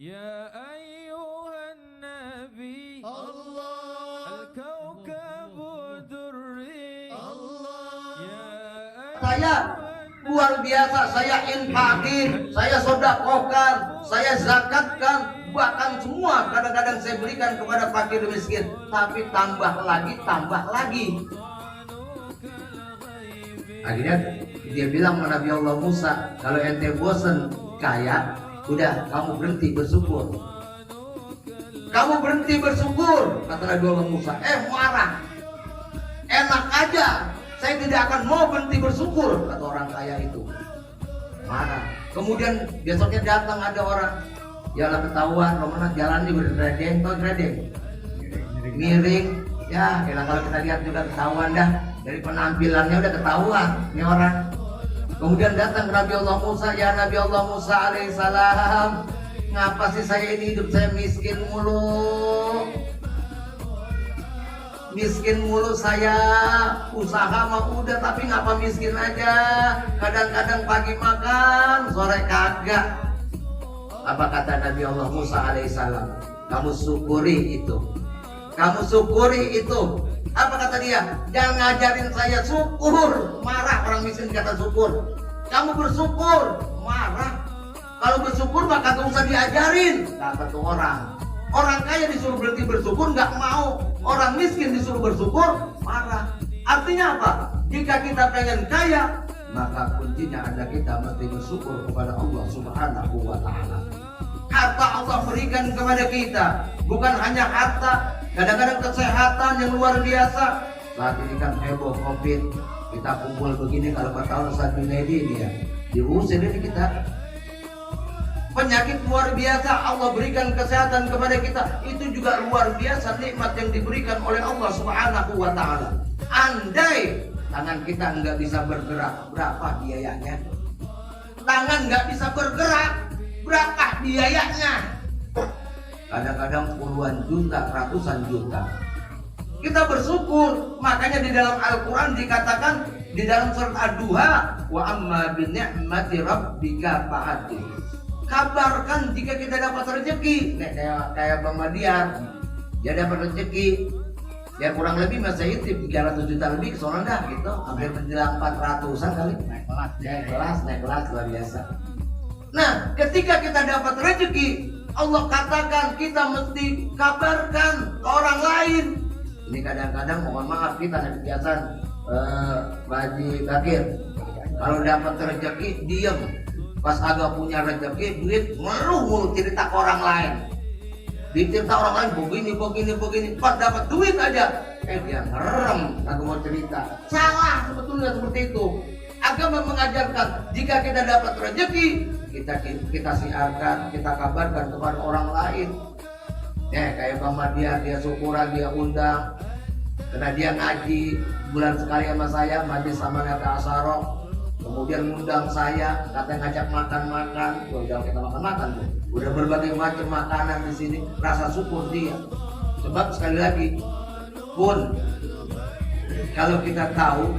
يا أيها النبي الله الكوكب الدري الله يا Saya luar biasa, saya infakir, saya sodakokan, saya zakatkan, bahkan semua kadang-kadang saya berikan kepada fakir miskin. Tapi tambah lagi. Akhirnya dia bilang sama Nabi Allah Musa, kalau ente bosen kaya, udah kamu berhenti bersyukur. Kamu berhenti bersyukur, kata Nabi Allah Musa. Marah. Enak aja, saya tidak akan mau berhenti bersyukur, kata orang kaya itu. Marah. Kemudian besoknya datang ada orang, jalan ketahuan, romana jalannya berdredeng, miring. Ya, kalau kita lihat juga ketahuan dah. Dari penampilannya udah ketahuan ini orang. Kemudian datang ke Nabi Allah Musa, ya Nabi Allah Musa alaihissalam, ngapa sih saya ini hidup saya miskin mulu? Miskin mulu saya, usaha mah udah tapi ngapa miskin aja? Kadang-kadang pagi makan, sore kagak. Apa kata Nabi Allah Musa alaihissalam? Kamu syukuri itu. Kamu syukuri itu. Apa kata dia? Jangan ngajarin saya syukur. Marah orang miskin kata syukur. Kamu bersyukur, marah. Kalau bersyukur maka gak usah diajarin, kata tuh orang. Orang kaya disuruh berhenti bersyukur nggak mau. Orang miskin disuruh bersyukur, marah. Artinya apa? Jika kita pengen kaya, maka kuncinya ada kita mesti bersyukur kepada Allah Subhanahu wa ta'ala. Harta Allah berikan kepada kita, bukan hanya harta, kadang-kadang kesehatan yang luar biasa. Saat ini kan heboh COVID, kita kumpul begini, kalau kata Ustaz Junaidi ini ya, diusir ini kita. Penyakit luar biasa, Allah berikan kesehatan kepada kita, itu juga luar biasa nikmat yang diberikan oleh Allah Subhanahu wa ta'ala. Andai tangan kita nggak bisa bergerak, berapa biayanya? Tangan nggak bisa bergerak, berapa biayanya? Kadang-kadang puluhan juta, ratusan juta. Kita bersyukur, makanya di dalam Al-Quran dikatakan di dalam surat Ad-Duha, wa amma bi ni'mati rabbika fahadits. Kabarkan jika kita dapat rezeki. Kayak Bang Madiar, dia dapat rezeki, ya kurang lebih masih itu 300 juta lebih kesono dah gitu, hampir menjelang 400-an kali. Naik kelas luar biasa. Nah, ketika kita dapat rezeki, Allah katakan kita mesti kabarkan ke orang lain. Ini kadang-kadang mohon maaf kita ada kebiasaan Pak Haji Bakir, kalau dapat rezeki diem, pas agak punya rezeki duit ngeluh mulu cerita ke orang lain. Dicerita orang lain begini, pas dapat duit aja dia ngerem, kagak mau cerita. Salah sebetulnya seperti itu. Agama mengajarkan jika kita dapat rezeki, kita siarkan, kita kabarkan kepada orang lain. Kayak Bang Madiar, dia syukuran, dia undang, karena dia ngaji bulan sekali sama saya, majlis sama Nata Asarok. Kemudian ngundang saya, katanya ngajak makan-makan. Udah kita makan-makan tuh. Udah berbagai macam makanan di sini, rasa syukur dia. Sebab sekali lagi pun kalau kita tahu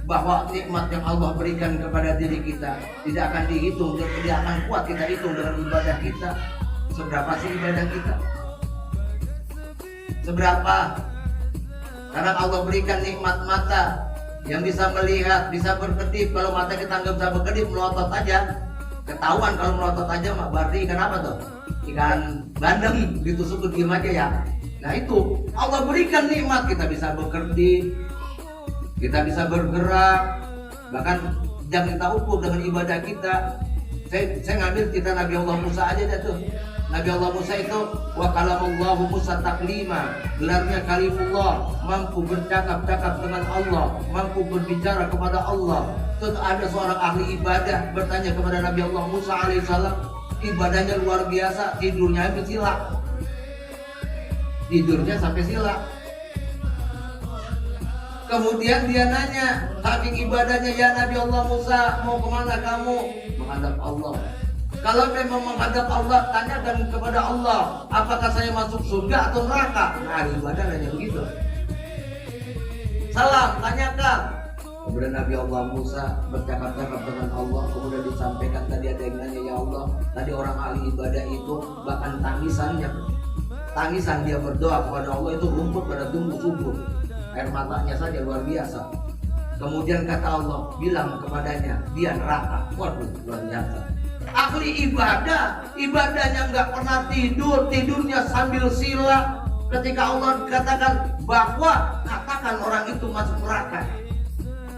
bahwa nikmat yang Allah berikan kepada diri kita tidak akan dihitung dan tidak akan kuat kita hitung dengan ibadah kita. Seberapa sih ibadah kita? Seberapa? Karena Allah berikan nikmat mata yang bisa melihat, bisa berkedip. Kalau mata kita nggak bisa berkedip, melotot aja. Ketahuan kalau melotot aja, berarti ikan apa tuh? Ikan bandeng, ditusuk ke diem aja ya. Nah itu, Allah berikan nikmat, kita bisa berkedip, kita bisa bergerak, bahkan jangan kita ukur dengan ibadah kita. Saya ngambil cerita Nabi Allah Musa aja dah tuh. Nabi Allah Musa itu wa kalamallahu Musa taklima, gelarnya kalimullah, mampu bercakap-cakap dengan Allah, mampu berbicara kepada Allah. Terus ada seorang ahli ibadah bertanya kepada Nabi Allah Musa alaihissalam, ibadahnya luar biasa, tidurnya sampai sila. Tidurnya sampai sila. Kemudian dia nanya, saking ibadahnya, ya Nabi Allah Musa, mau kemana kamu? Menghadap Allah. Kalau memang menghadap Allah, tanyakan kepada Allah, apakah saya masuk surga atau neraka? Nah, ibadah hanya begitu. Salam, tanyakan. Kemudian Nabi Allah Musa bercakap-cakap dengan Allah. Kemudian disampaikan tadi ada yang nanya, ya Allah, tadi orang ahli ibadah itu bahkan tangisan dia berdoa kepada Allah itu rumput pada tumbuh subur, air matanya saja luar biasa. Kemudian kata Allah, bilang kepadanya, dia neraka. Waduh, luar biasa. Ahli ibadah, ibadahnya nggak pernah tidur, tidurnya sambil sila. Ketika Allah katakan bahwa katakan orang itu masuk neraka.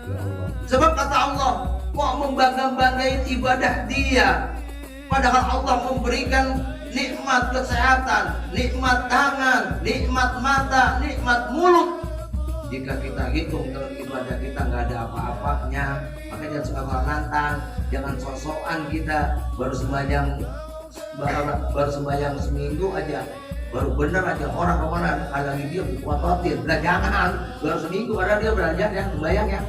Ya Allah. Sebab kata Allah, kok membangga-banggain ibadah dia, padahal Allah memberikan nikmat kesehatan, nikmat tangan, nikmat mata, nikmat mulut. Jika kita hitung dalam ibadah kita nggak ada apa-apanya, maka jangan suka nantang, jangan sok-sokan kita baru sembahyang seminggu aja, baru bener aja orang kemana lagi dia kuatotin. Nah jangan baru seminggu padahal dia belajar ya sembahyang ya,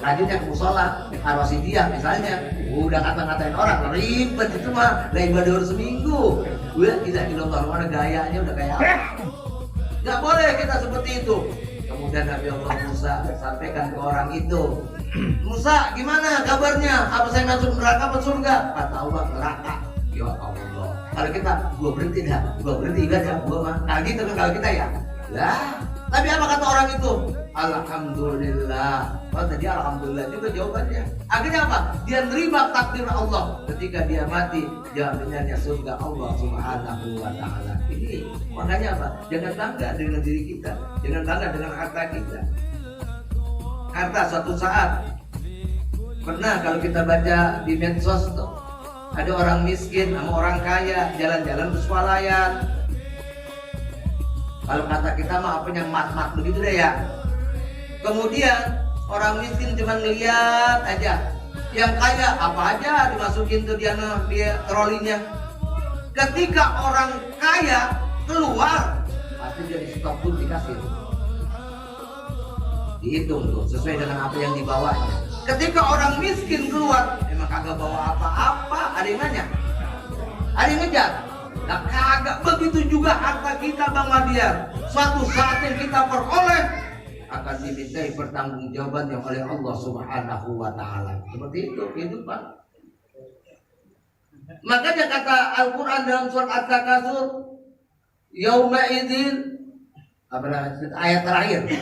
rajinnya ke musola, arwasi dia misalnya, udah kata-katain orang ribet itu mah, lah ibadah baru seminggu, udah tidak dilontong mana gayanya udah kayak apa? Nggak boleh kita seperti itu. Kemudian Nabi Allah Musa sampaikan ke orang itu, Musa gimana kabarnya? Apa saya masuk neraka atau surga? Kata Allah, neraka. Ya Allah. Kalau kita, gua berhenti dah, gua berhenti ibadah, gua mah. Kalau gitu kan kalau kita ya. Lah, tapi apa kata orang itu? Alhamdulillah. Oh tadi alhamdulillah juga jawabannya. Akhirnya apa? Dia nerima takdir Allah. Ketika dia mati, jaminannya surga Allah Subhanahu wa taala. Ini makanya apa? Jangan bangga dengan diri kita, jangan bangga dengan harta kita. Harta suatu saat pernah kalau kita baca di medsos tuh, ada orang miskin sama orang kaya jalan-jalan bersualayan. Kalau kata kita mah apa yang mat-mat begitu deh ya. Kemudian orang miskin cuma ngeliat aja, yang kaya apa aja dimasukin tuh dia trolinya. Ketika orang kaya keluar, pasti dia di stok pun dikasih. Dihitung tuh sesuai dengan apa yang dibawanya. Ketika orang miskin keluar, emang kagak bawa apa-apa, ada yang nanya, ada yang ngejar. Nah kagak begitu juga harta kita Bang Madiar. Suatu saat yang kita peroleh akan dimintai pertanggungjawaban yang oleh Allah Subhanahu wa taala. Seperti itu kehidupan. Makanya kata Al-Qur'an dalam surat At-Takasur, yauma idzin, ayat terakhir.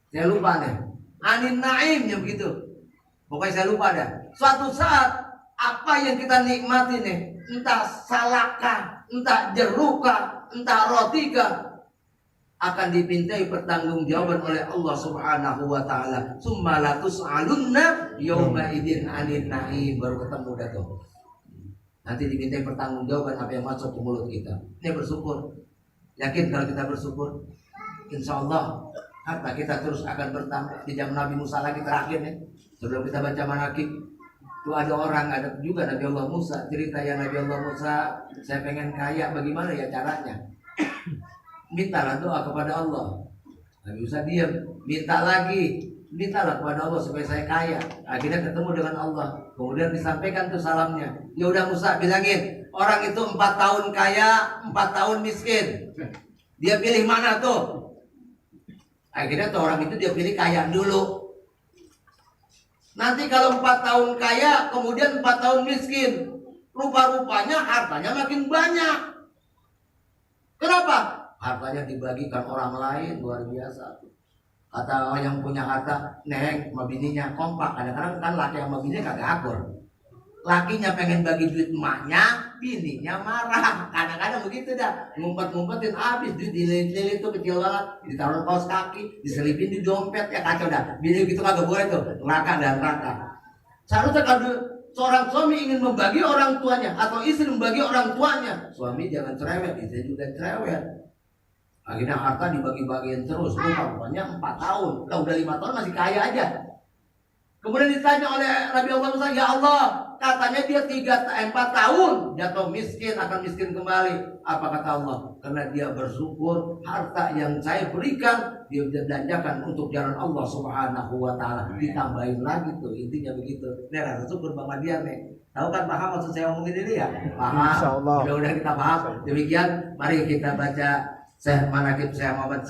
Saya lupa nih. Anin naimnya begitu. Pokoknya saya lupa dah. Suatu saat apa yang kita nikmati nih, entah salakah, entah jerukah, entah rotikah, akan dipintai pertanggungjawaban oleh Allah Subhanahu wa taala. Summa la tus'alunna yauma idzin 'anil na'im. Baru ketemu dah tuh. Nanti dimintai pertanggungjawaban apa yang masuk ke mulut kita. Ini bersyukur. Yakin kalau kita bersyukur, insyaallah harta kita terus akan bertambah. Di zaman Nabi Musa lagi terakhir nih, sebelum kita baca manaqib, itu ada orang, ada juga Nabi Allah Musa. Cerita yang Nabi Allah Musa, saya pengen kaya, bagaimana ya caranya? Mintalah doa kepada Allah. Nabi Musa diam, minta lagi, mintalah kepada Allah supaya saya kaya. Akhirnya ketemu dengan Allah. Kemudian disampaikan tuh salamnya. Ya udah Musa bilangin, orang itu 4 tahun kaya, 4 tahun miskin. Dia pilih mana tuh? Akhirnya tuh orang itu dia pilih kaya dulu. Nanti kalau 4 tahun kaya, kemudian 4 tahun miskin, rupa-rupanya hartanya makin banyak. Kenapa? Hartanya dibagikan orang lain, luar biasa. Kata yang punya harta, neng sama bininya kompak. Kadang-kadang kan laki sama bininya kagak akur. Lakinya pengen bagi duit emaknya, bininya marah. Kadang-kadang begitu dah, ngumpet-ngumpetin habis duit dililit-lilit tuh kecil banget, ditaruh kaos kaki, diselipin di dompet, ya kacau dah. Bini gitu kagak boleh tuh, neraka dan neraka. Seharusnya kalau seorang suami ingin membagi orang tuanya atau istri membagi orang tuanya, suami jangan cerewet, istri juga cerewet. Akhirnya harta dibagi-bagiin terus, rupanya 4 tahun, lah udah 5 tahun masih kaya aja. Kemudian ditanya oleh Nabi Allah Musa, ya Allah, katanya dia 4 tahun jatuh miskin, akan miskin kembali. Apa kata Allah? Karena dia bersyukur harta yang saya berikan dia belanjakan untuk jalan Allah Subhanahu wa taala. Ditambahin lagi tuh, intinya begitu. Ini rasa syukur Bang Madiar nih. Tahu kan paham maksud saya ngomongin ini ya? Paham. Insyaallah. Mudah-mudahan kita paham. Demikian, mari kita baca Syekh Manaqib Syekh Muhammad